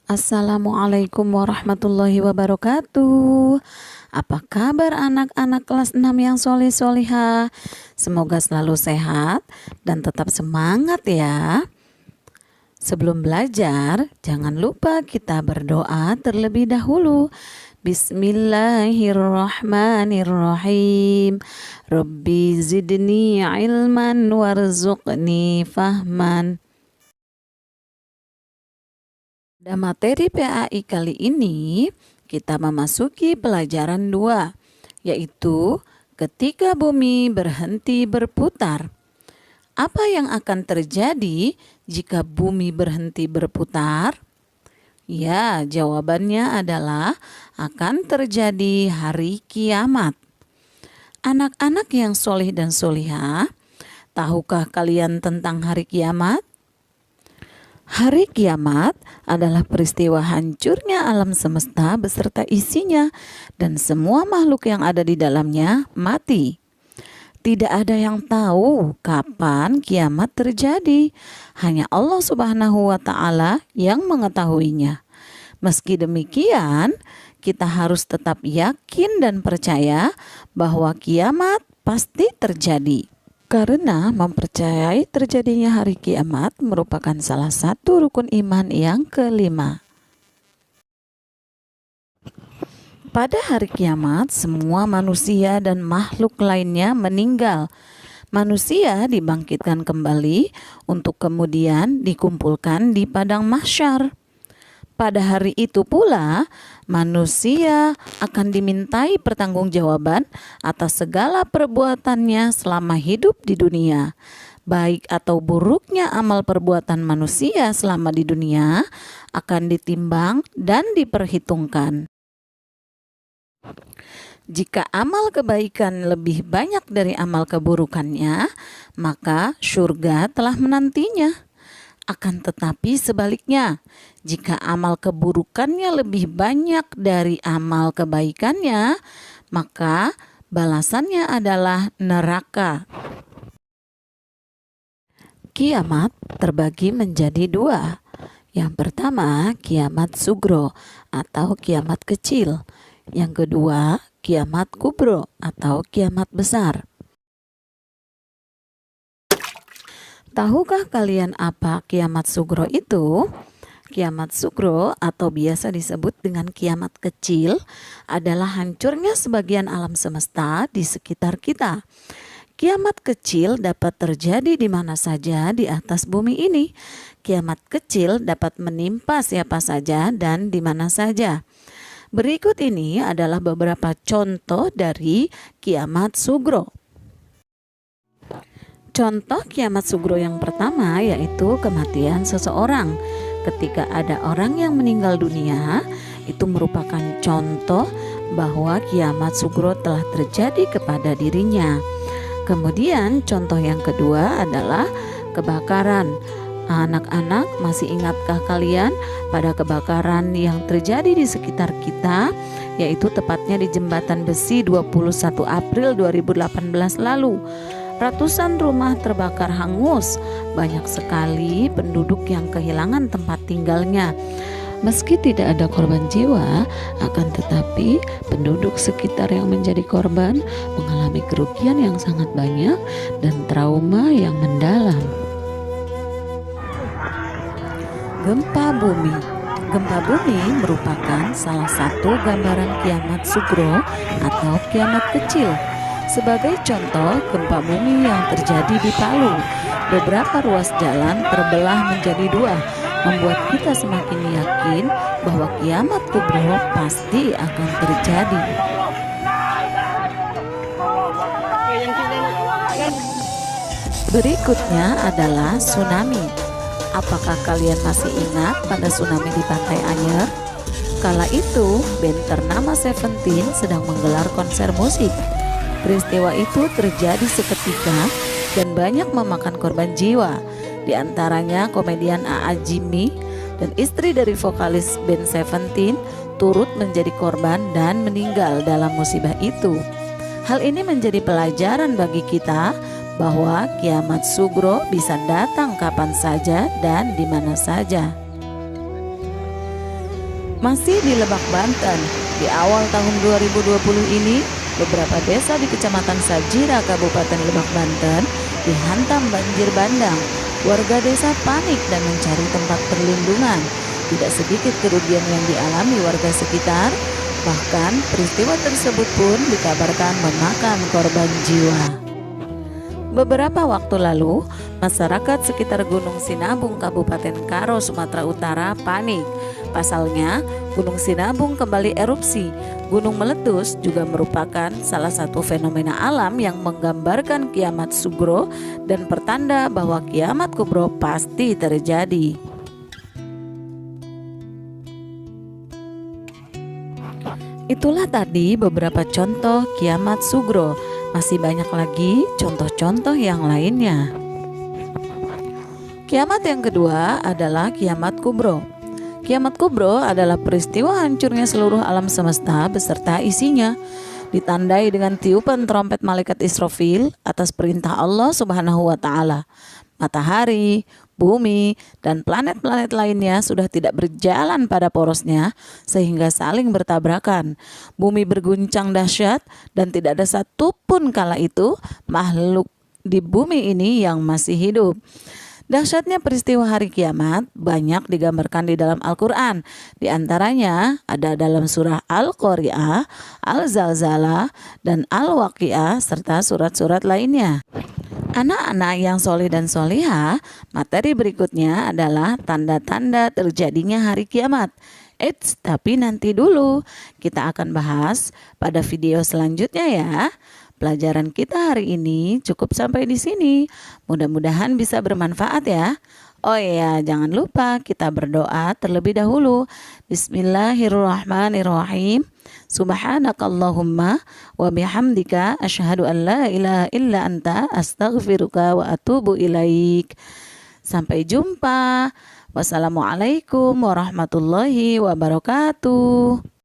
Assalamualaikum warahmatullahi wabarakatuh. Apa kabar anak-anak kelas 6 yang soleh-solihah? Semoga selalu sehat dan tetap semangat ya. Sebelum belajar, jangan lupa kita berdoa terlebih dahulu. Bismillahirrahmanirrahim. Rabbi zidni ilman warzuqni fahman. Pada materi PAI kali ini, kita memasuki pelajaran 2, yaitu ketika bumi berhenti berputar. Apa yang akan terjadi jika bumi berhenti berputar? Ya, jawabannya adalah akan terjadi hari kiamat. Anak-anak yang soleh dan solihah, tahukah kalian tentang hari kiamat? Hari kiamat adalah peristiwa hancurnya alam semesta beserta isinya dan semua makhluk yang ada di dalamnya mati. Tidak ada yang tahu kapan kiamat terjadi. Hanya Allah Subhanahu wa Ta'ala yang mengetahuinya. Meski demikian, kita harus tetap yakin dan percaya bahwa kiamat pasti terjadi. Karena mempercayai terjadinya hari kiamat merupakan salah satu rukun iman yang kelima. Pada hari kiamat, semua manusia dan makhluk lainnya meninggal. Manusia dibangkitkan kembali untuk kemudian dikumpulkan di padang mahsyar. Pada hari itu pula, manusia akan dimintai pertanggungjawaban atas segala perbuatannya selama hidup di dunia. Baik atau buruknya amal perbuatan manusia selama di dunia akan ditimbang dan diperhitungkan. Jika amal kebaikan lebih banyak dari amal keburukannya, maka surga telah menantinya. Akan tetapi sebaliknya, jika amal keburukannya lebih banyak dari amal kebaikannya, maka balasannya adalah neraka. Kiamat terbagi menjadi dua. Yang pertama, kiamat sugro atau kiamat kecil. Yang kedua, kiamat kubro atau kiamat besar. Tahukah kalian apa kiamat sugro itu? Kiamat sugro atau biasa disebut dengan kiamat kecil adalah hancurnya sebagian alam semesta di sekitar kita. Kiamat kecil dapat terjadi di mana saja di atas bumi ini. Kiamat kecil dapat menimpa siapa saja dan di mana saja. Berikut ini adalah beberapa contoh dari kiamat sugro. Contoh kiamat sugro yang pertama yaitu kematian seseorang. Ketika ada orang yang meninggal dunia, itu merupakan contoh bahwa kiamat sugro telah terjadi kepada dirinya. Kemudian contoh yang kedua adalah kebakaran. Anak-anak, masih ingatkah kalian pada kebakaran yang terjadi di sekitar kita, yaitu tepatnya di Jembatan Besi 21 April 2018 lalu? Ratusan rumah terbakar hangus, banyak sekali penduduk yang kehilangan tempat tinggalnya. Meski tidak ada korban jiwa, akan tetapi penduduk sekitar yang menjadi korban mengalami kerugian yang sangat banyak dan trauma yang mendalam. Gempa bumi. Gempa bumi merupakan salah satu gambaran kiamat sugro atau kiamat kecil. Sebagai contoh, gempa bumi yang terjadi di Palu, beberapa ruas jalan terbelah menjadi dua, membuat kita semakin yakin bahwa kiamat kubro pasti akan terjadi. Berikutnya adalah tsunami. Apakah kalian masih ingat pada tsunami di Pantai Anyer? Kala itu, band ternama Seventeen sedang menggelar konser musik. Peristiwa itu terjadi seketika dan banyak memakan korban jiwa. Di antaranya komedian A.A. Jimmy dan istri dari vokalis band Seventeen turut menjadi korban dan meninggal dalam musibah itu. Hal ini menjadi pelajaran bagi kita bahwa kiamat sugro bisa datang kapan saja dan di mana saja. Masih di Lebak, Banten, di awal tahun 2020 ini, beberapa desa di Kecamatan Sajira, Kabupaten Lebak, Banten, dihantam banjir bandang. Warga desa panik dan mencari tempat perlindungan. Tidak sedikit kerugian yang dialami warga sekitar, bahkan peristiwa tersebut pun dikabarkan memakan korban jiwa. Beberapa waktu lalu, masyarakat sekitar Gunung Sinabung, Kabupaten Karo, Sumatera Utara panik. Pasalnya, Gunung Sinabung kembali erupsi. Gunung meletus juga merupakan salah satu fenomena alam yang menggambarkan kiamat sugro dan pertanda bahwa kiamat kubro pasti terjadi. Itulah tadi beberapa contoh kiamat sugro. Masih banyak lagi contoh-contoh yang lainnya. Kiamat yang kedua adalah kiamat kubro. Kiamat kubro adalah peristiwa hancurnya seluruh alam semesta beserta isinya, ditandai dengan tiupan trompet malaikat Israfil atas perintah Allah Subhanahu wa taala. Matahari, bumi, dan planet-planet lainnya sudah tidak berjalan pada porosnya sehingga saling bertabrakan. Bumi berguncang dahsyat dan tidak ada satupun kala itu makhluk di bumi ini yang masih hidup. Dahsyatnya peristiwa hari kiamat banyak digambarkan di dalam Al-Quran. Di antaranya ada dalam surah Al-Qari'ah, Al-Zalzalah, dan Al-Waqi'ah serta surat-surat lainnya. Anak-anak yang soleh dan solihah, materi berikutnya adalah tanda-tanda terjadinya hari kiamat. Tapi nanti dulu, kita akan bahas pada video selanjutnya ya. Pelajaran kita hari ini cukup sampai di sini. Mudah-mudahan bisa bermanfaat ya. Oh iya, jangan lupa kita berdoa terlebih dahulu. Bismillahirrahmanirrahim. Subhanakallahumma wa bihamdika asyhadu an la ilaha illa anta astaghfiruka wa atubu ilaik. Sampai jumpa. Wassalamualaikum warahmatullahi wabarakatuh.